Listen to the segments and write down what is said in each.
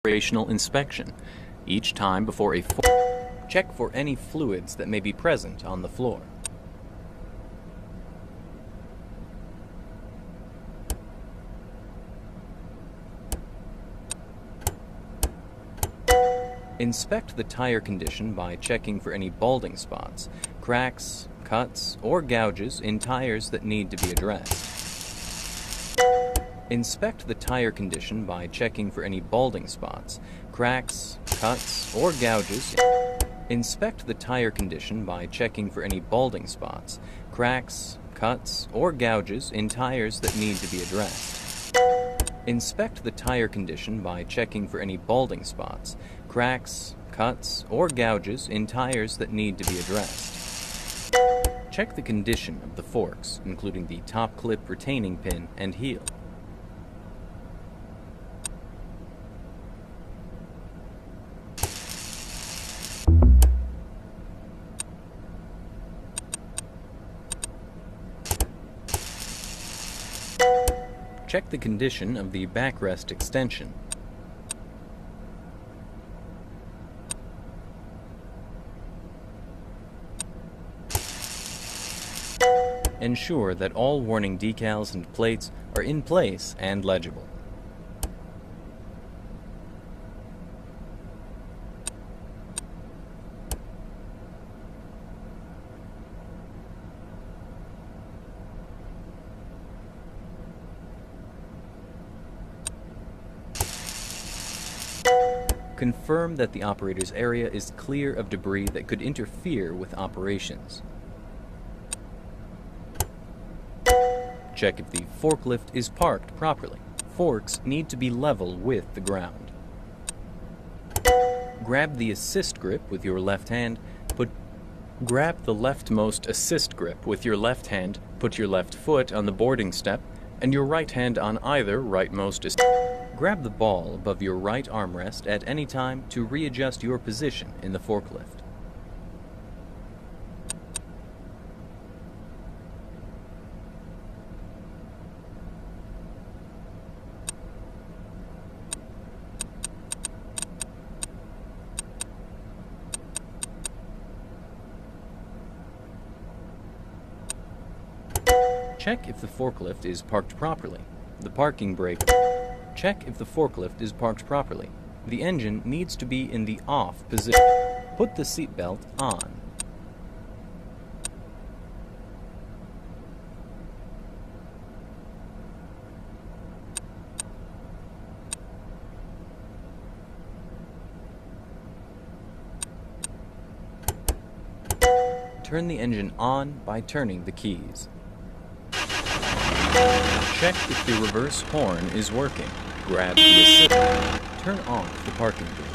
operational inspection. Each time before a check for any fluids that may be present on the floor. Inspect the tire condition by checking for any balding spots, cracks, cuts, or gouges in tires that need to be addressed. Inspect the tire condition by checking for any balding spots, cracks, cuts, or gouges. Inspect the tire condition by checking for any balding spots, cracks, cuts, or gouges in tires that need to be addressed. Inspect the tire condition by checking for any balding spots, cracks, cuts, or gouges in tires that need to be addressed. Check the condition of the forks, including the top clip retaining pin and heel. Check the condition of the backrest extension. Ensure that all warning decals and plates are in place and legible. Confirm that the operator's area is clear of debris that could interfere with operations. Check if the forklift is parked properly. Forks need to be level with the ground. Grab the assist grip with your left hand. Grab the leftmost assist grip with your left hand, put your left foot on the boarding step, and your right hand on either rightmost assist. Grab the ball above your right armrest at any time to readjust your position in the forklift. Check if the forklift is parked properly. The parking brake. Check if the forklift is parked properly. The engine needs to be in the off position. Put the seatbelt on. Turn the engine on by turning the keys. Check if the reverse horn is working. Grab the assist. Turn off the parking brake.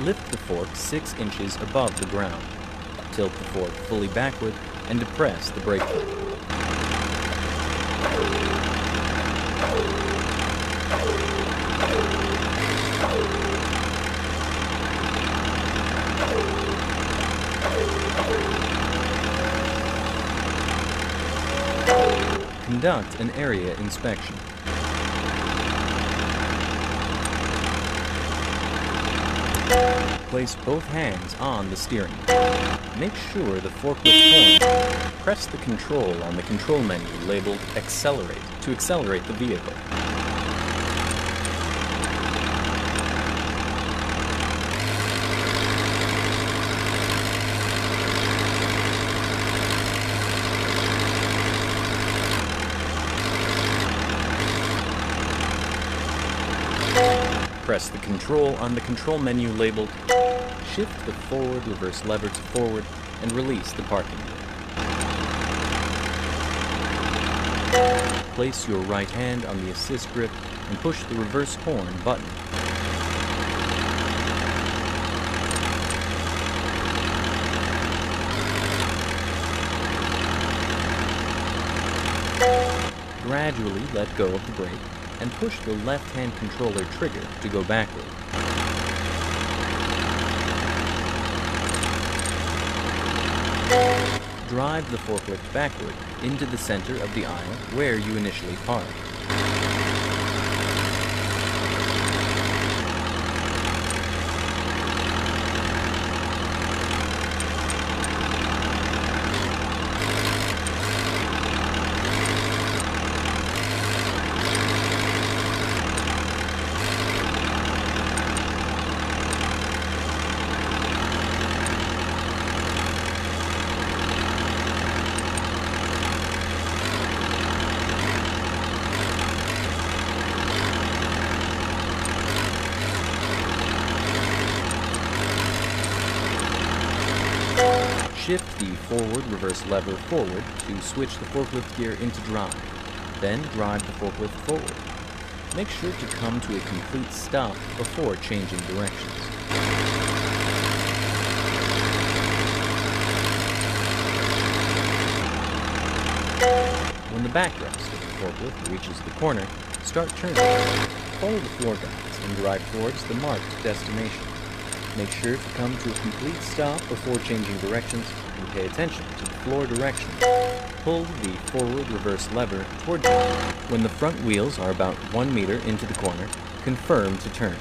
Lift the fork 6 inches above the ground. Tilt the fork fully backward and depress the brake pedal. Conduct an area inspection. Place both hands on the steering wheel. Make sure the forklift horn. Press the control on the control menu labeled Accelerate to accelerate the vehicle. Press the control on the control menu labeled Shift the forward reverse lever to forward and release the parking brake. Place your right hand on the assist grip and push the reverse horn button. Gradually let go of the brake and push the left-hand controller trigger to go backward. drive the forklift backward into the center of the aisle where you initially parked. Shift the forward-reverse lever forward to switch the forklift gear into drive. Then drive the forklift forward. Make sure to come to a complete stop before changing directions. When the backrest of the forklift reaches the corner, start turning. Follow the floor guides and drive towards the marked destination. Make sure to come to a complete stop before changing directions and pay attention to the floor direction. Pull the forward-reverse lever toward you. When the front wheels are about 1 meter into the corner, confirm to turn.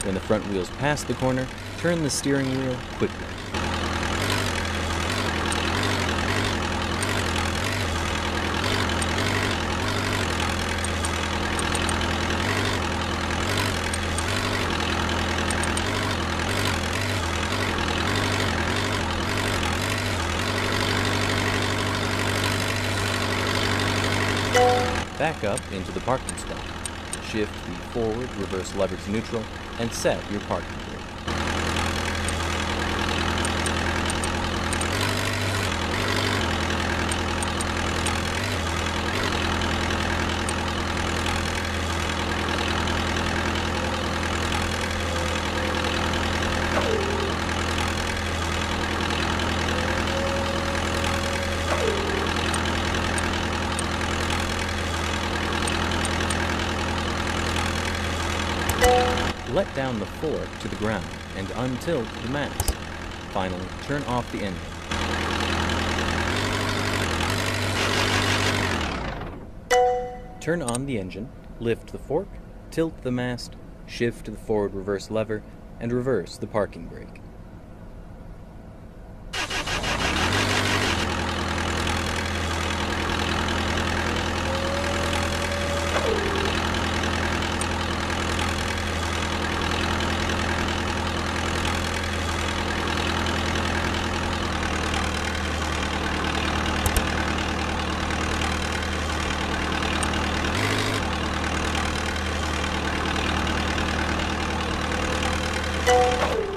When the front wheels pass the corner, turn the steering wheel quickly. Back up into the parking spot. Shift the forward-reverse lever to neutral and set your parking brake. Let down the fork to the ground and untilt the mast. Finally, turn off the engine. Turn on the engine, lift the fork, tilt the mast, shift the forward-reverse lever, and reverse the parking brake.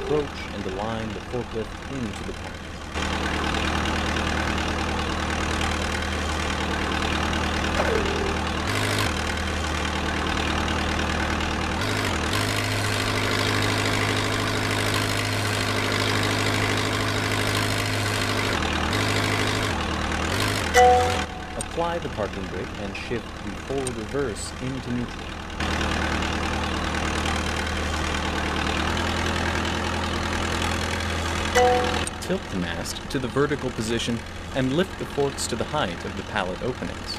Approach and align the forklift into the pallet. Apply the parking brake and shift the forward reverse into neutral. Tilt the mast to the vertical position and lift the forks to the height of the pallet openings.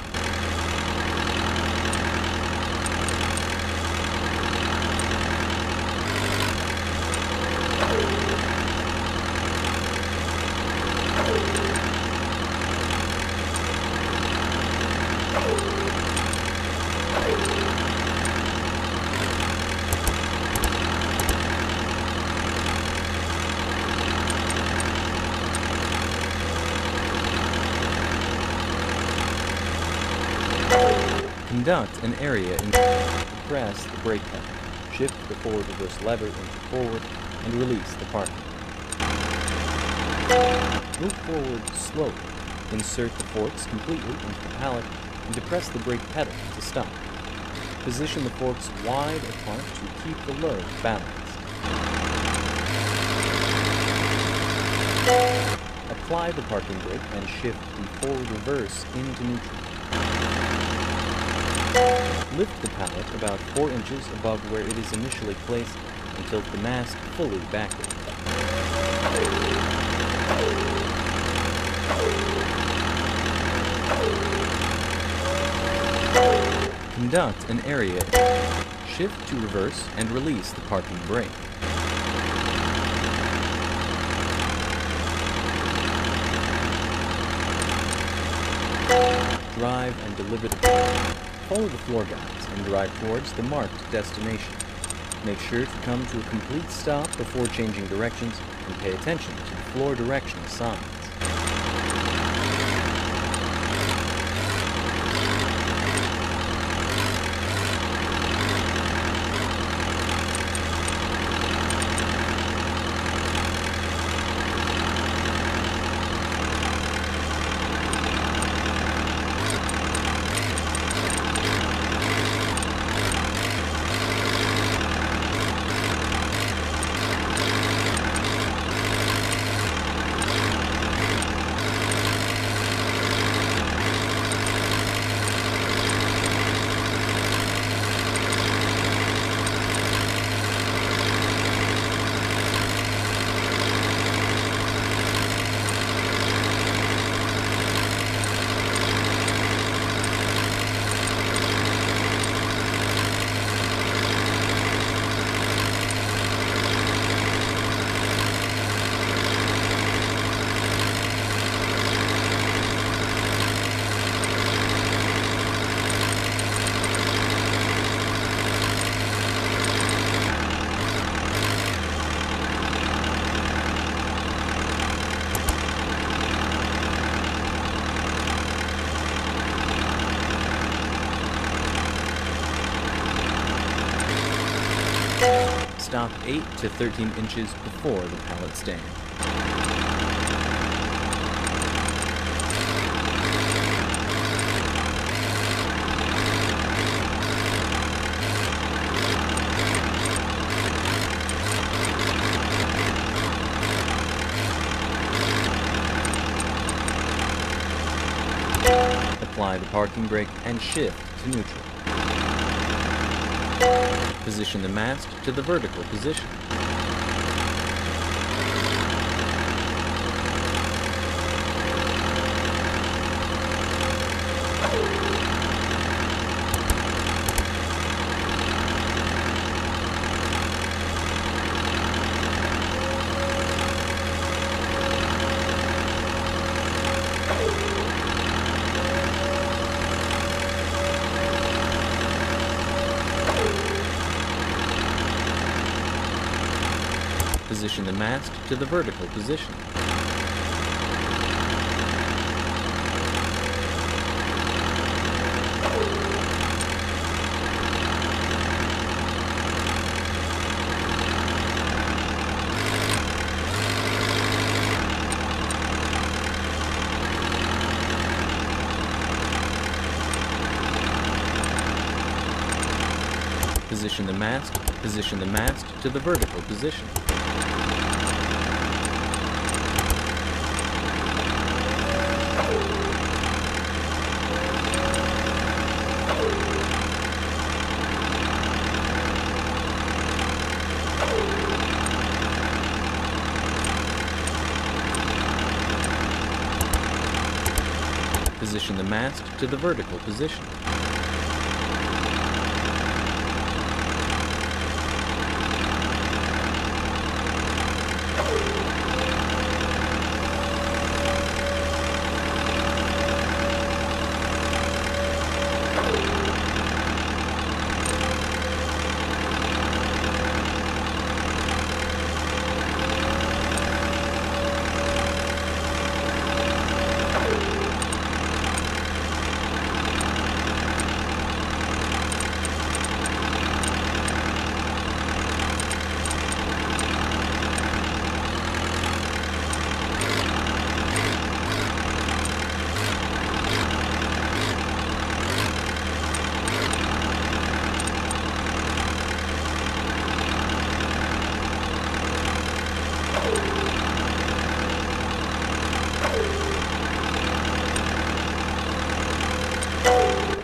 Conduct an area in press the brake pedal. Shift the forward reverse lever into forward and release the parking. Move forward slowly. Insert the forks completely into the pallet and depress the brake pedal to stop. Position the forks wide apart to keep the load balanced. Apply the parking brake and shift the forward reverse into neutral. Lift the pallet about 4 inches above where it is initially placed and tilt the mast fully backward. Conduct an area. Shift to reverse and release the parking brake. Drive and deliver the pallet. Follow the floor guides and drive towards the marked destination. Make sure to come to a complete stop before changing directions and pay attention to the floor directional signs. Stop 8 to 13 inches before the pallet stand. Apply the parking brake and shift to neutral. Position the mast to the vertical position. Position the mast to the vertical position. Position the mast to the vertical position. Position the mast to the vertical position.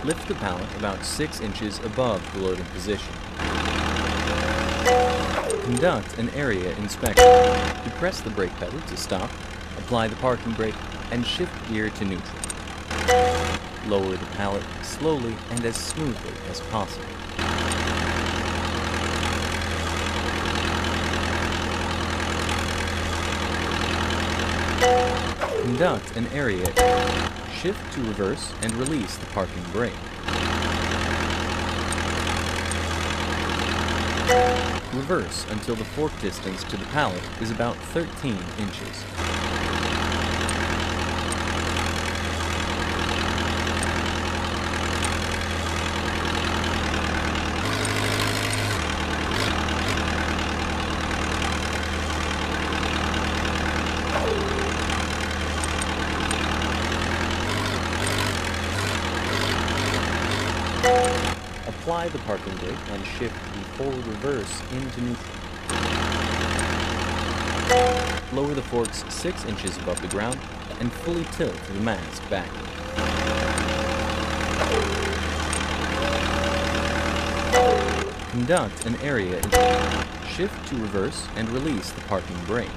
Lift the pallet about 6 inches above the loading position. Conduct an area inspection. Depress the brake pedal to stop, apply the parking brake, and shift gear to neutral. Lower the pallet slowly and as smoothly as possible. Conduct an area. Shift to reverse and release the parking brake. Reverse until the fork distance to the pallet is about 13 inches. Apply the parking brake and shift the forward reverse into neutral. Lower the forks 6 inches above the ground and fully tilt the mast backward. Conduct an area. Shift to reverse and release the parking brake.